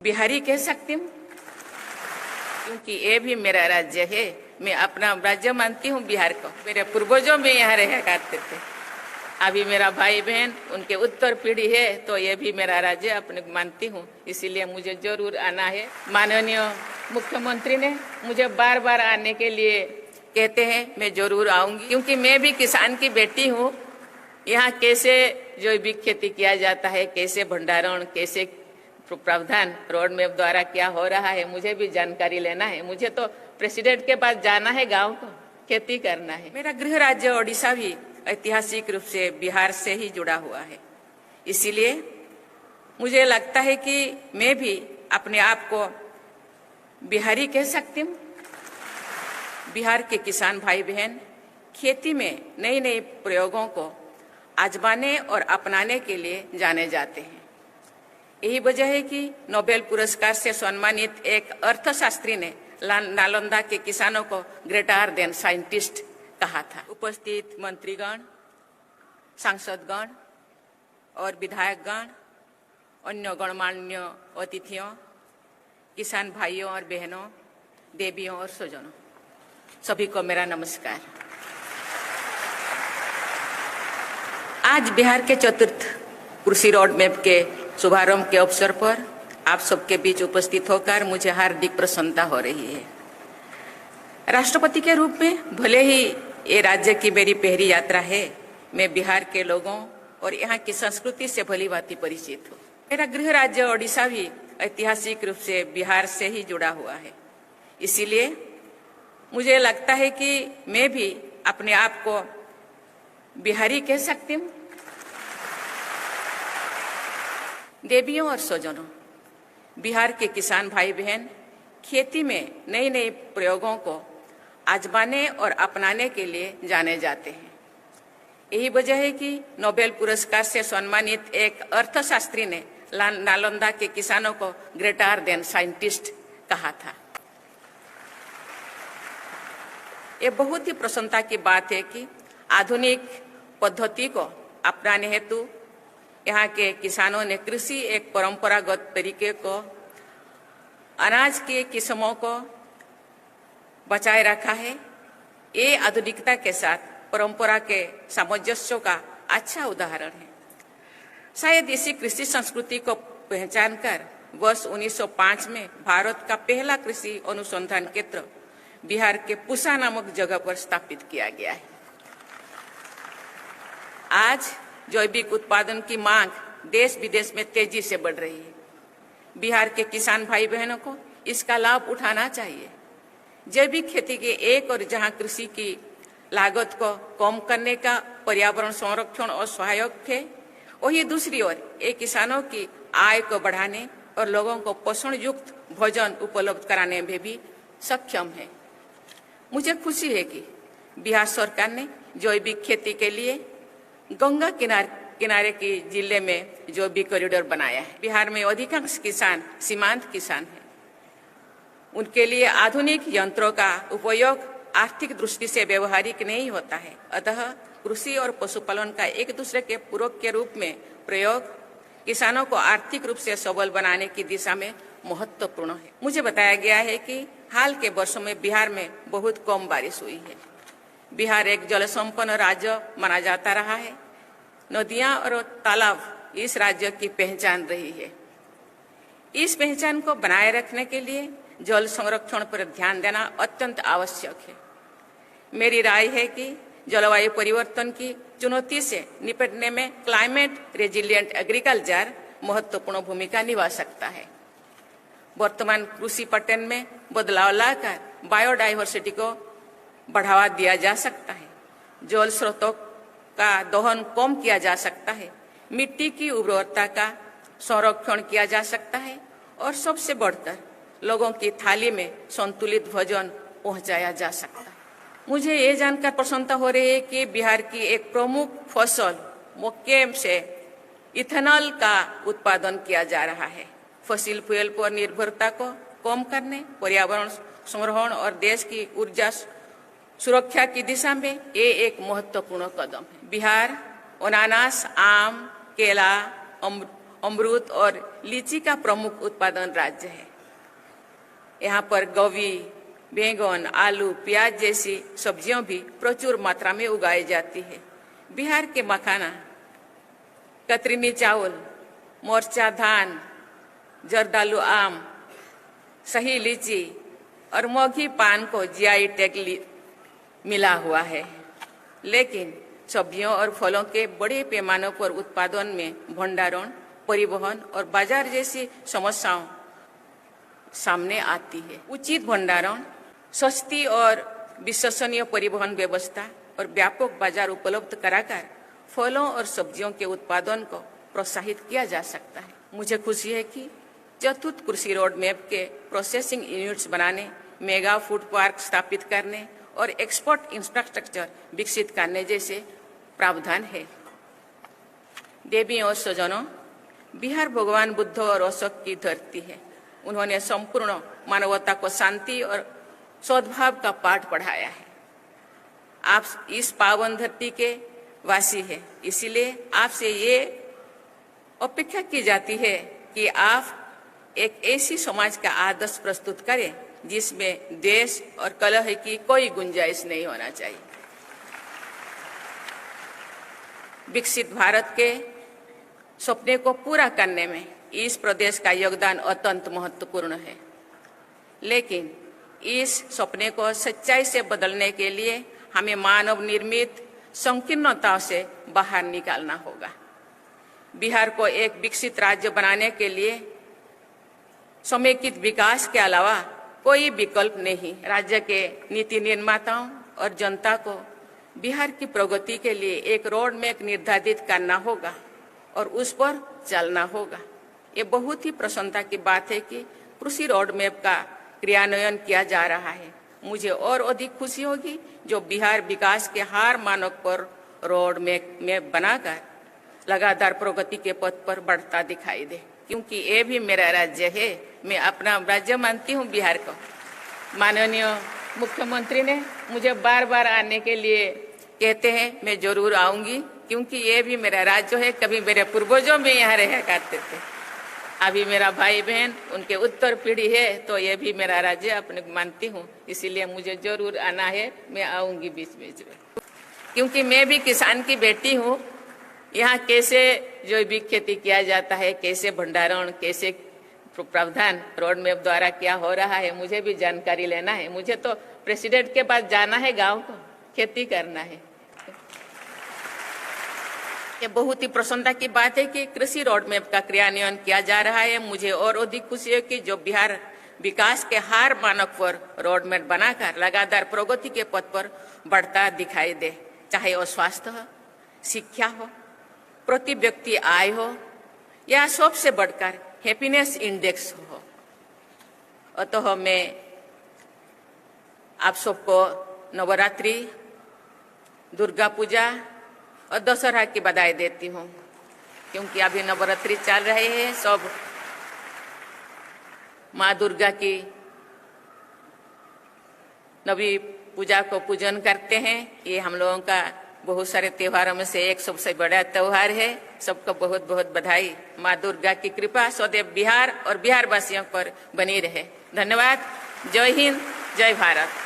बिहारी कह सकती हूँ क्योंकि ये भी मेरा राज्य है। मैं अपना राज्य मानती हूँ बिहार को। मेरे पूर्वजों में यहाँ रहा करते थे। अभी मेरा भाई बहन उनके उत्तर पीढ़ी है तो ये भी मेरा राज्य अपने मानती हूँ, इसीलिए मुझे जरूर आना है। माननीय मुख्यमंत्री ने मुझे बार बार आने के लिए कहते हैं, मैं जरूर आऊंगी क्योंकि मैं भी किसान की बेटी हूँ। यहाँ कैसे जैविक खेती किया जाता है, कैसे भंडारण, कैसे प्रावधान रोड मैप द्वारा क्या हो रहा है, मुझे भी जानकारी लेना है। मुझे तो प्रेसिडेंट के पास जाना है, गांव को खेती करना है। मेरा गृह राज्य ओडिशा भी ऐतिहासिक रूप से बिहार से ही जुड़ा हुआ है, इसीलिए मुझे लगता है कि मैं भी अपने आप को बिहारी कह सकती हूँ। बिहार के किसान भाई बहन खेती में नए नए प्रयोगों को आजमाने और अपनाने के लिए जाने जाते हैं। यही वजह है कि नोबेल पुरस्कार से सम्मानित एक अर्थशास्त्री ने नालंदा के किसानों को ग्रेटर देन साइंटिस्ट कहा था। उपस्थित मंत्रीगण, सांसदगण और विधायकगण, अन्य गणमान्य अतिथियों, किसान भाइयों और बहनों, देवियों और स्वजनों, सभी को मेरा नमस्कार। आज बिहार के चतुर्थ कृषि रोड मैप के शुभारंभ के अवसर पर आप सबके बीच उपस्थित होकर मुझे हार्दिक प्रसन्नता हो रही है। राष्ट्रपति के रूप में भले ही ये राज्य की मेरी पहली यात्रा है, मैं बिहार के लोगों और यहाँ की संस्कृति से भली भांति परिचित हूँ। मेरा गृह राज्य ओडिशा भी ऐतिहासिक रूप से बिहार से ही जुड़ा हुआ है, इसीलिए मुझे लगता है कि मैं भी अपने आप को बिहारी कह सकती हूँ। देवियों और स्वजनों, बिहार के किसान भाई बहन खेती में नए नए प्रयोगों को आजमाने और अपनाने के लिए जाने जाते हैं। यही वजह है कि नोबेल पुरस्कार से सम्मानित एक अर्थशास्त्री ने नालंदा के किसानों को ग्रेटर देन साइंटिस्ट कहा था। ये बहुत ही प्रसन्नता की बात है कि आधुनिक पद्धति को अपनाने हेतु यहाँ के किसानों ने कृषि एक परंपरागत तरीके को, अनाज के किस्मों को बचाए रखा है। ये आधुनिकता के साथ परंपरा के सामंजस्य का अच्छा उदाहरण है। शायद इसी कृषि संस्कृति को पहचान कर वर्ष 1905 में भारत का पहला कृषि अनुसंधान केंद्र बिहार के पूसा नामक जगह पर स्थापित किया गया है। आज जैविक उत्पादन की मांग देश विदेश में तेजी से बढ़ रही है। बिहार के किसान भाई बहनों को इसका लाभ उठाना चाहिए। जैविक खेती के एक और जहां कृषि की लागत को कम करने का पर्यावरण संरक्षण और सहायक है, वहीं दूसरी ओर ये किसानों की आय को बढ़ाने और लोगों को पोषण युक्त भोजन उपलब्ध कराने में भी सक्षम है। मुझे खुशी है कि बिहार सरकार ने जैविक खेती के लिए गंगा किनारे के जिले में जैविक कॉरिडोर बनाया है। बिहार में अधिकांश किसान सीमांत किसान हैं। उनके लिए आधुनिक यंत्रों का उपयोग आर्थिक दृष्टि से व्यवहारिक नहीं होता है, अतः कृषि और पशुपालन का एक दूसरे के पूरक के रूप में प्रयोग किसानों को आर्थिक रूप से सबल बनाने की दिशा में महत्वपूर्ण है। मुझे बताया गया है कि हाल के वर्षों में बिहार में बहुत कम बारिश हुई है। बिहार एक जल संपन्न राज्य माना जाता रहा है। नदियां और तालाब इस राज्य की पहचान रही है। इस पहचान को बनाए रखने के लिए जल संरक्षण पर ध्यान देना अत्यंत आवश्यक है। मेरी राय है कि जलवायु परिवर्तन की चुनौती से निपटने में क्लाइमेट रेजिलिएंट एग्रीकल्चर महत्वपूर्ण भूमिका निभा सकता है। वर्तमान कृषि पैटर्न में बदलाव लाकर बायोडायवर्सिटी को बढ़ावा दिया जा सकता है। जल स्रोतों का दोहन कम किया जा सकता है। मिट्टी की उर्वरता का संरक्षण किया जा सकता है और सबसे बढ़कर लोगों की थाली में संतुलित भोजन पहुंचाया जा सकता है। मुझे ये जानकर प्रसन्नता हो रही है कि बिहार की एक प्रमुख फसल मक्के से इथेनॉल का उत्पादन किया जा रहा है। फसिल फ्यूल पर निर्भरता को कम करने, पर्यावरण संरक्षण और देश की ऊर्जा सुरक्षा की दिशा में ये एक महत्वपूर्ण कदम है। बिहार अनानास, आम, केला, अमरूद और लीची का प्रमुख उत्पादन राज्य है। यहाँ पर गोभी, बैंगन, आलू, प्याज जैसी सब्जियां भी प्रचुर मात्रा में उगाई जाती है। बिहार के मखाना, कतरनी चावल, मोर्चा धान, जर्दालू आम, सही लीची और मौघी पान को जीआई टैग मिला हुआ है। लेकिन सब्जियों और फलों के बड़े पैमाने पर उत्पादन में भंडारण, परिवहन और बाजार जैसी समस्याओं सामने आती है। उचित भंडारण, सस्ती और विश्वसनीय परिवहन व्यवस्था और व्यापक बाजार उपलब्ध कराकर फलों और सब्जियों के उत्पादन को प्रोत्साहित किया जा सकता है। मुझे खुशी है कि चतुर्थ कृषि रोड मैप के प्रोसेसिंग यूनिट्स बनाने, मेगा फूड पार्क स्थापित करने और एक्सपोर्ट इंफ्रास्ट्रक्चर विकसित करने जैसे प्रावधान है। देवी और स्वजनों, बिहार भगवान बुद्ध और अशोक की धरती है। उन्होंने संपूर्ण मानवता को शांति और सद्भाव का पाठ पढ़ाया है। आप इस पावन धरती के वासी हैं, इसीलिए आपसे ये अपेक्षा की जाती है कि आप एक ऐसी समाज का आदर्श प्रस्तुत करें जिसमें देश और कलह की कोई गुंजाइश नहीं होना चाहिए। विकसित भारत के सपने को पूरा करने में इस प्रदेश का योगदान अत्यंत महत्वपूर्ण है, लेकिन इस सपने को सच्चाई से बदलने के लिए हमें मानव निर्मित संकीर्णताओं से बाहर निकालना होगा। बिहार को एक विकसित राज्य बनाने के लिए समेकित विकास के अलावा कोई विकल्प नहीं। राज्य के नीति निर्माताओं और जनता को बिहार की प्रगति के लिए एक रोड मैप निर्धारित करना होगा और उस पर चलना होगा। ये बहुत ही प्रसन्नता की बात है कि कृषि रोड मैप का क्रियान्वयन किया जा रहा है। मुझे और अधिक खुशी होगी जो बिहार विकास के हर मानक पर रोड मैप बनाकर लगातार प्रगति के पथ पर बढ़ता दिखाई दे, क्योंकि ये भी मेरा राज्य है। मैं अपना राज्य मानती हूँ बिहार को। माननीय मुख्यमंत्री ने मुझे बार बार आने के लिए कहते हैं, मैं जरूर आऊंगी, क्योंकि ये भी मेरा राज्य है। कभी मेरे पूर्वजों में यहाँ रहा करते थे, अभी मेरा भाई बहन उनके उत्तर पीढ़ी है, तो ये भी मेरा राज्य अपने मानती हूँ। इसीलिए मुझे जरूर आना है, मैं आऊंगी बीच बीच में, क्योंकि मैं भी किसान की बेटी हूँ। यहाँ कैसे जैविक खेती किया जाता है, कैसे भंडारण, कैसे प्रावधान रोड मैप द्वारा क्या हो रहा है, मुझे भी जानकारी लेना है। मुझे तो प्रेसिडेंट के पास जाना है, गांव को खेती करना है। ये बहुत ही प्रसन्नता की बात है कि कृषि रोड मैप का क्रियान्वयन किया जा रहा है। मुझे और अधिक खुशी है कि जो बिहार विकास के हर मानक पर रोड मैप बनाकर लगातार प्रगति के पथ पर बढ़ता दिखाई दे, चाहे वो स्वास्थ्य हो, शिक्षा हो, प्रति व्यक्ति आय हो या सबसे बढ़कर हैप्पीनेस इंडेक्स हो। अतः मैं आप सबको नवरात्रि, दुर्गा पूजा और दशहरा की बधाई देती हूँ, क्योंकि अभी नवरात्रि चल रहे हैं। सब माँ दुर्गा की नवी पूजा को पूजन करते हैं। ये हम लोगों का बहुत सारे त्योहारों में से एक सबसे बड़ा त्योहार है। सबको बहुत बहुत बधाई। माँ दुर्गा की कृपा सदैव बिहार और बिहार वासियों पर बनी रहे। धन्यवाद। जय हिंद, जय भारत।